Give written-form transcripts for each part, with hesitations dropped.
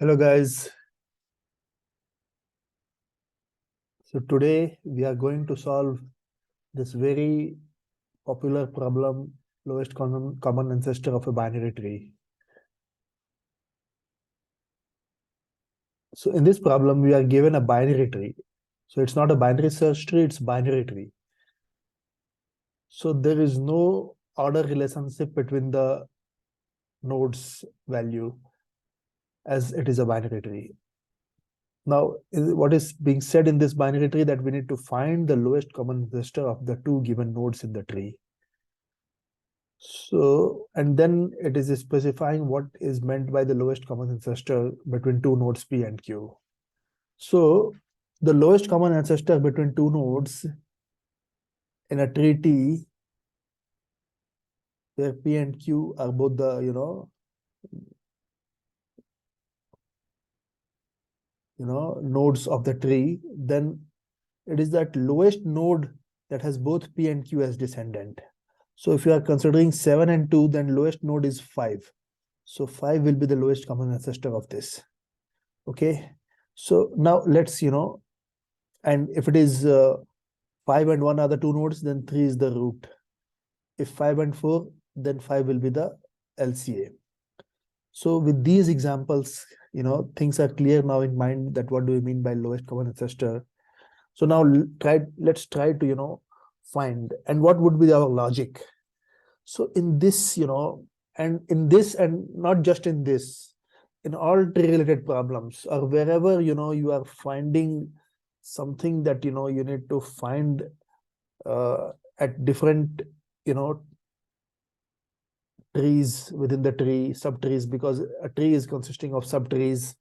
Hello guys. So today we are going to solve this very popular problem, lowest common ancestor of a binary tree. So in this problem, we are given a binary tree. So it's not a binary search tree, it's binary tree. So there is no order relationship between the nodes value as it is a binary tree. Now, what is being said in this binary tree that we need to find the lowest common ancestor of the two given nodes in the tree. So, and then it is specifying what is meant by the lowest common ancestor between two nodes P and Q. So, the lowest common ancestor between two nodes in a tree T, where P and Q are both the nodes of the tree, then it is that lowest node that has both P and Q as descendant. So if you are considering 7 and 2, then lowest node is 5. So 5 will be the lowest common ancestor of this. Okay. So now let's, and if it is 5 and 1 are the two nodes, then 3 is the root. If 5 and 4, then 5 will be the LCA. So with these examples, things are clear now in mind that what do we mean by lowest common ancestor. So now let's try to, find, and what would be our logic. So in this, and in this, and not just in this, in all tree related problems, or wherever, you are finding something that, you need to find at different, trees within the tree, subtrees, because a tree is consisting of subtrees.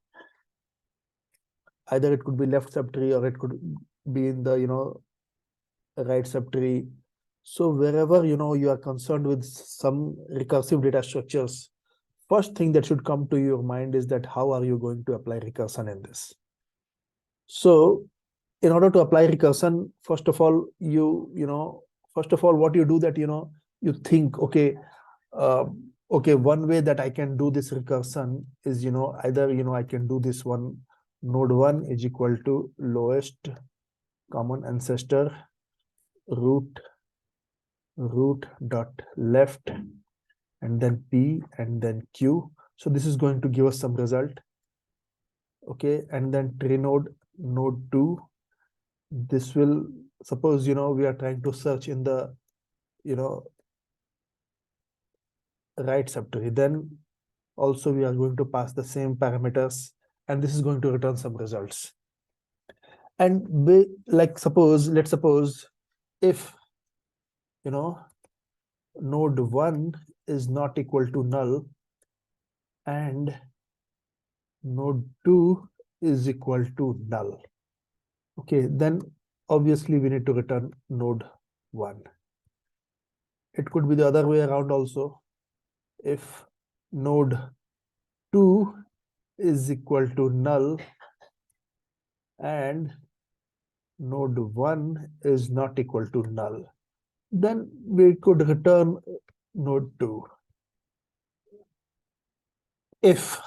Either it could be left subtree or it could be in the, right subtree. So wherever, you are concerned with some recursive data structures, first thing that should come to your mind is that how are you going to apply recursion in this? So in order to apply recursion, first of all, what you do that, you think, okay, one way that I can do this recursion is, either, I can do this one, node 1 is equal to lowest common ancestor root dot left, and then P and then Q. So this is going to give us some result. Okay, and then tree node 2. This will, suppose, we are trying to search in the, right subtree, then also we are going to pass the same parameters, and this is going to return some results. And let's suppose if, node 1 is not equal to null and node 2 is equal to null. Okay, then obviously we need to return node 1. It could be the other way around also. If node 2 is equal to null and node 1 is not equal to null, then we could return node 2. If,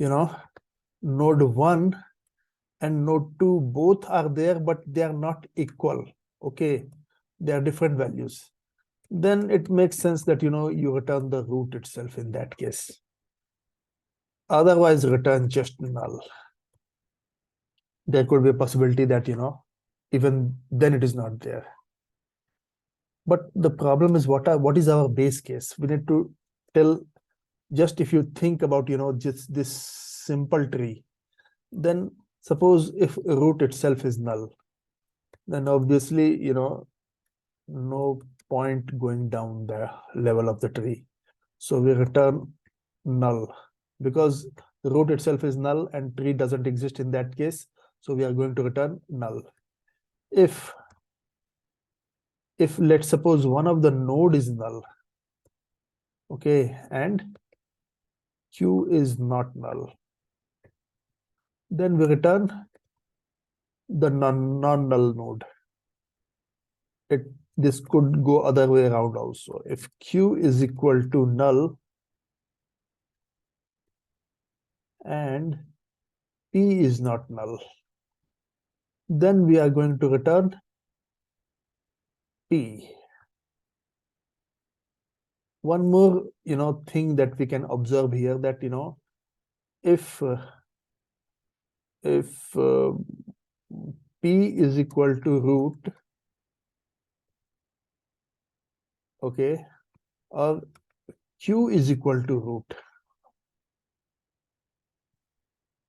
node 1 and node 2 both are there, but they are not equal, okay, they are different values, then it makes sense that, you return the root itself in that case. Otherwise, return just null. There could be a possibility that, even then it is not there. But the problem is, what is our base case? We need to tell, just if you think about, just this simple tree, then suppose if root itself is null, then obviously, no point going down the level of the tree. So we return null because root itself is null and tree doesn't exist in that case. So we are going to return null. If let's suppose one of the node is null, okay, and Q is not null, then we return the non-null node. This could go other way around also. If Q is equal to null and P is not null. Then we are going to return P. One more, thing that we can observe here, that, if P is equal to root, okay, or Q is equal to root,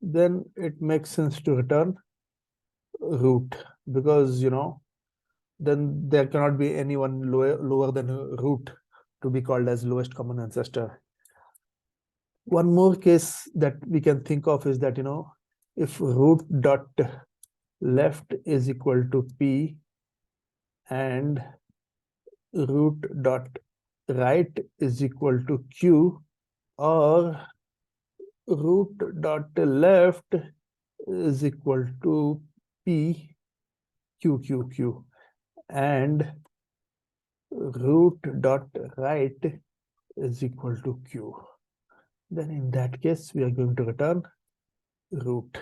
then it makes sense to return root, because, then there cannot be anyone lower than root to be called as lowest common ancestor. One more case that we can think of is that, if root dot left is equal to P and root dot right is equal to Q, or root dot left is equal to P Q and root dot right is equal to Q. Then in that case, we are going to return root.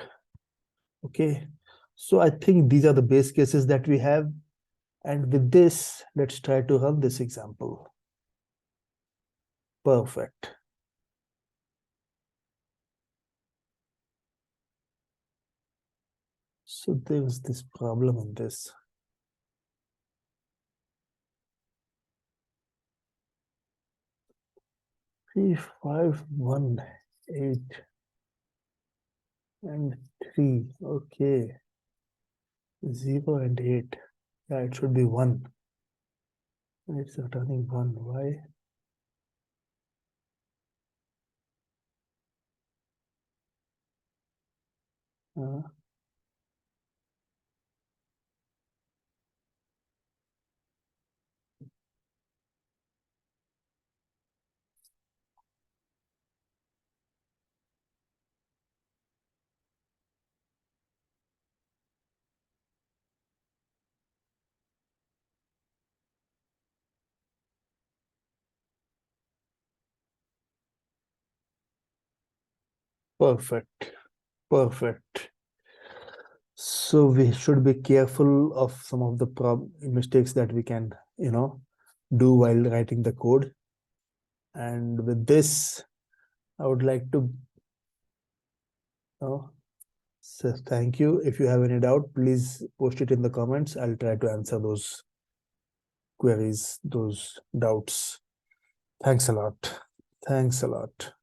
Okay, so I think these are the base cases that we have. And with this, let's try to run this example. Perfect. So there's this problem in this. 3, 5, 1, 8, and 3. Okay. 0 and 8. Yeah, it should be 1. It's returning 1. Why? Perfect. Perfect. So we should be careful of some of the mistakes that we can, do while writing the code. And with this, I would like to say thank you. If you have any doubt, please post it in the comments. I'll try to answer those queries, those doubts. Thanks a lot. Thanks a lot.